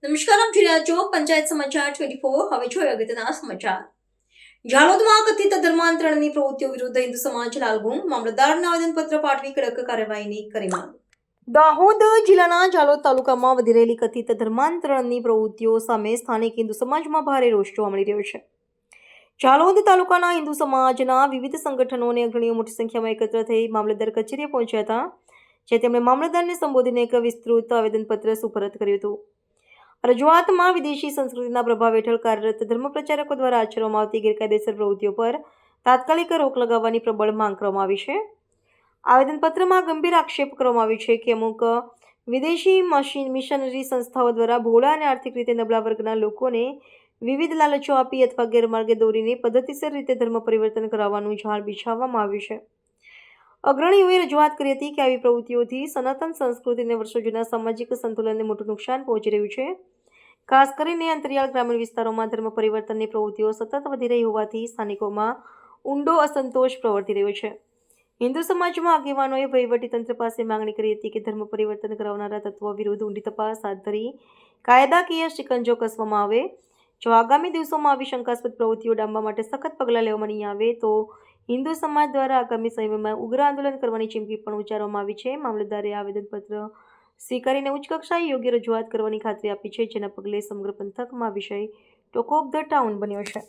નમસ્કાર, આપ જોઈ રહ્યા છો પંચાયત સમાચાર 24। હવે જોઈએ અગત્યના સમાચાર। ઝાલોદમાં કથિત ધર્માંતરણની પ્રવૃત્તિઓ વિરુદ્ધ હિન્દુ સમાજ લાલગુમ, મામલતદારને આવેદનપત્ર પાઠવી કડક કાર્યવાહીની કરી માંગ। દાહોદ જિલ્લાના ઝાલોદ તાલુકામાં વધી રહેલી કથિત ધર્માંતરણની પ્રવૃત્તિઓ સામે સ્થાનિક હિન્દુ સમાજમાં ભારે રોષ જોવા મળી રહ્યો છે। ઝાલોદ તાલુકાના હિન્દુ સમાજના વિવિધ સંગઠનો અને અગ્રણીઓ મોટી સંખ્યામાં એકત્ર થઈ મામલતદાર કચેરીએ પહોંચ્યા હતા, જે તેમણે મામલતદારને સંબોધીને એક વિસ્તૃત આવેદનપત્ર સુપરત કર્યું હતું। રજૂઆતમાં વિદેશી સંસ્કૃતિના પ્રભાવ હેઠળ કાર્યરત ધર્મ પ્રચારકો દ્વારા આચરવામાં આવતી ગેરકાયદેસર પ્રવૃત્તિઓ પર તાત્કાલિક રોક લગાવવાની પ્રબળ માંગ કરવામાં આવી છે। આવેદનપત્રમાં ગંભીર આક્ષેપ કરવામાં આવ્યો છે કે અમુક વિદેશી મિશનરી સંસ્થાઓ દ્વારા ભોળા અને આર્થિક રીતે નબળા વર્ગના લોકોને વિવિધ લાલચો આપી અથવા ગેરમાર્ગે દોરીને પદ્ધતિસર રીતે ધર્મ પરિવર્તન કરાવવાનું જાળ બિછાવવામાં આવ્યું છે। અગ્રણીઓએ રજૂઆત કરી હતી કે આવી પ્રવૃત્તિઓથી સનાતન સંસ્કૃતિને વર્ષો જૂના સામાજિક સંતુલનને મોટું નુકસાન પહોંચી રહ્યું છે। ખાસ કરીને અંતરિયાળ ગ્રામીણ વિસ્તારોમાં ધર્મ પરિવર્તનની પ્રવૃત્તિઓ સતત વધી રહી હોવાથી સ્થાનિકોમાં ઊંડો અસંતોષ પ્રવર્તી રહ્યો છે। હિન્દુ સમાજમાં આગેવાનોએ વહીવટીતંત્ર પાસે માંગણી કરી હતી કે ધર્મ પરિવર્તન કરાવનારા તત્વો વિરુદ્ધ ઊંડી તપાસ હાથ ધરી કાયદાકીય શિકંજો કસવામાં આવે। જો આગામી દિવસોમાં આવી શંકાસ્પદ પ્રવૃત્તિઓ ડામવા માટે સખત પગલાં લેવામાં નહીં આવે તો હિન્દુ સમાજ દ્વારા આગામી સમયમાં ઉગ્ર આંદોલન કરવાની ચીમકી પણ ઉચ્ચારવામાં આવી છે। મામલતદારે આવેદનપત્ર સ્વીકારીને ઉચ્ચ કક્ષાએ યોગ્ય રજૂઆત કરવાની ખાતરી આપી છે, જેના પગલે સમગ્ર પંથકમાં વિષય ટોક ઓફ ધ ટાઉન બન્યો છે।